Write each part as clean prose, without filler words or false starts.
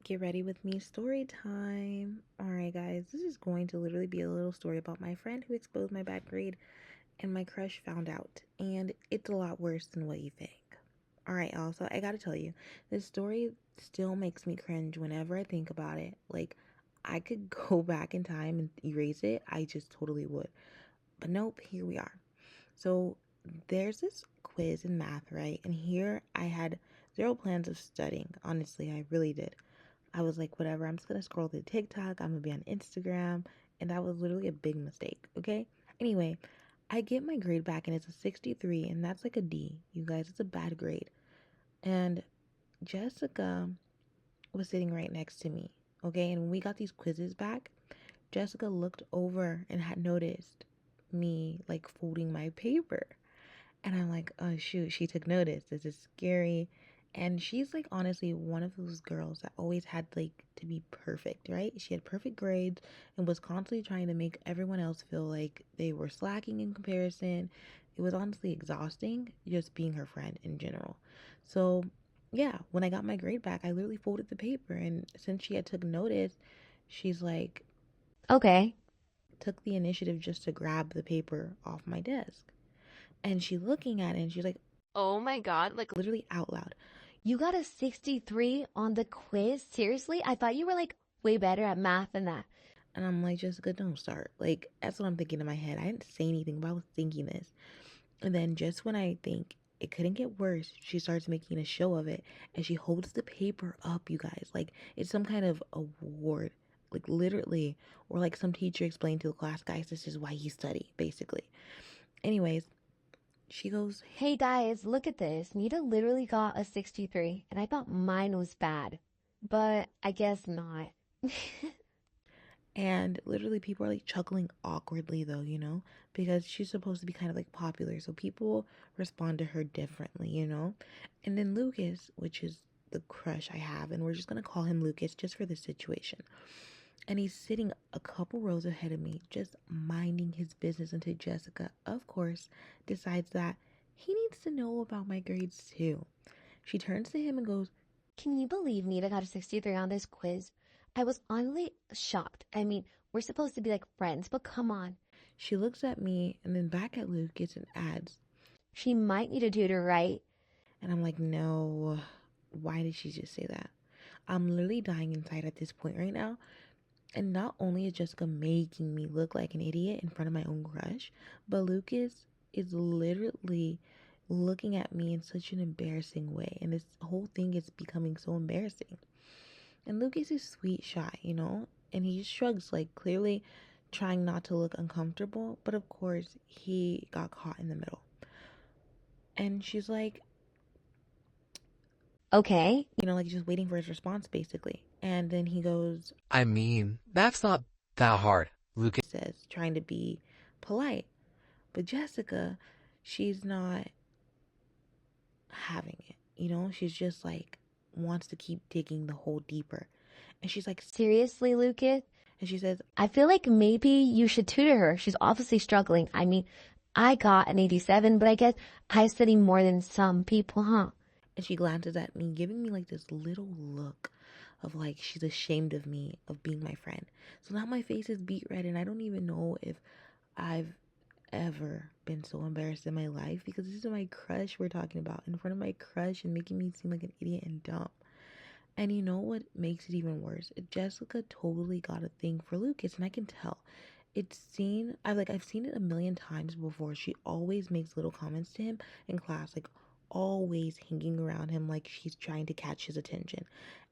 Get ready with me, story time. Alright, guys, this is going to literally be a little story about my friend who exposed my bad grade and my crush found out. And it's a lot worse than what you think. Alright, y'all, so I gotta tell you, this story still makes me cringe whenever I think about it. Like, I could go back in time and erase it, I just totally would. But nope, here we are. So, there's this quiz in math, right? And here I had zero plans of studying. Honestly, I really did. I was like, whatever, I'm just gonna scroll through TikTok, I'm gonna be on Instagram, and that was literally a big mistake, okay? Anyway, I get my grade back and it's a 63, and that's like a D. You guys, it's a bad grade. And Jessica was sitting right next to me, okay? And when we got these quizzes back, Jessica looked over and had noticed me like folding my paper. And I'm like, oh shoot, she took notice. This is scary. And she's like honestly one of those girls that always had like to be perfect, right? She had perfect grades and was constantly trying to make everyone else feel like they were slacking in comparison. It was honestly exhausting just being her friend in general. So yeah, when I got my grade back, I literally folded the paper, and since she had took notice, she's like Okay. took the initiative just to grab the paper off my desk. And she looking at it and she's like, Oh my God. Like, literally out loud. you got a 63 on the quiz? Seriously? I thought you were like way better at math than that. And I'm like, Jessica, don't start. Like, that's what I'm thinking in my head. I didn't say anything, but I was thinking this. And then just when I think it couldn't get worse, she starts making a show of it. And she holds the paper up, you guys. Like, it's some kind of award. Like, literally. Or like some teacher explained to the class, guys, this is why you study, basically. Anyways, she goes, Hey guys, look at this. Nita literally got a 63, and I thought mine was bad. But I guess not. and literally people are like chuckling awkwardly though, because she's supposed to be kind of like popular. So people respond to her differently, And then Lucas, which is the crush I have, and we're just going to call him Lucas just for this situation. And he's sitting a couple rows ahead of me, just minding his business until Jessica, of course, decides that he needs to know about my grades too. She turns to him and goes, Can you believe Nita got a 63 on this quiz? I was honestly shocked. I mean, we're supposed to be like friends, but come on. she looks at me and then back at Lucas and adds, She might need a tutor, right? and I'm like, no, why did she just say that? I'm literally dying inside at this point right now. And not only is Jessica making me look like an idiot in front of my own crush, but Lucas is literally looking at me in such an embarrassing way. And this whole thing is becoming so embarrassing. And Lucas is sweet shy, And he just shrugs, like clearly trying not to look uncomfortable. But of course, he got caught in the middle. And she's like, Okay. like just waiting for his response basically. And then he goes, I mean, that's not that hard, Lucas. says, trying to be polite. But Jessica, she's not having it, She's just like wants to keep digging the hole deeper. And she's like, Seriously, Lucas? and she says, I feel like maybe you should tutor her. She's obviously struggling. I mean, I got an 87, but I guess I study more than some people, huh? and she glances at me, giving me like this little look of like she's ashamed of me, of being my friend. So now my face is beet red, and I don't even know if I've ever been so embarrassed in my life, because this is my crush we're talking about, in front of my crush, and making me seem like an idiot and dumb. And you know what makes it even worse? Jessica totally got a thing for Lucas, and I can tell. I've seen it a million times before. She always makes little comments to him in class, like always hanging around him like she's trying to catch his attention.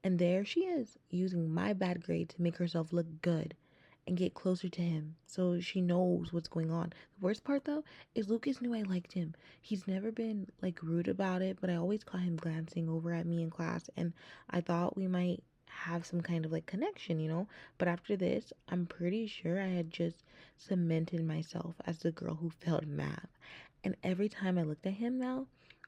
And there she is, using my bad grade to make herself look good and get closer to him so she knows what's going on. The worst part though is Lucas knew I liked him. He's never been like rude about it, but I always caught him glancing over at me in class, and I thought we might have some kind of like connection, But after this, I'm pretty sure I had just cemented myself as the girl who failed math. And every time I looked at him now,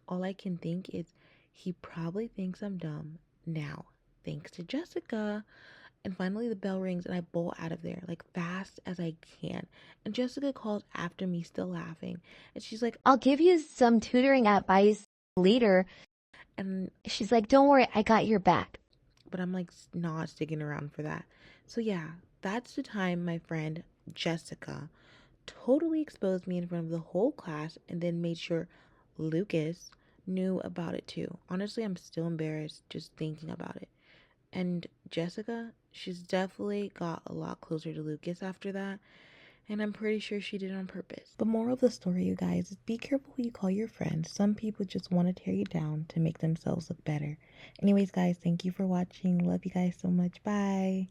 all I can think is he probably thinks I'm dumb now, thanks to Jessica. And finally, the bell rings, and I bolt out of there, like fast as I can. And Jessica calls after me, still laughing. And she's like, I'll give you some tutoring advice later. and She's like, don't worry, I got your back. but I'm like not sticking around for that. So yeah, that's the time my friend Jessica totally exposed me in front of the whole class and then made sure Lucas knew about it too. Honestly, I'm still embarrassed just thinking about it. And Jessica, she's definitely got a lot closer to Lucas after that, and I'm pretty sure she did it on purpose. The moral of the story, you guys, is be careful who you call your friends. Some people just want to tear you down to make themselves look better. Anyways, guys, thank you for watching. Love you guys so much. Bye.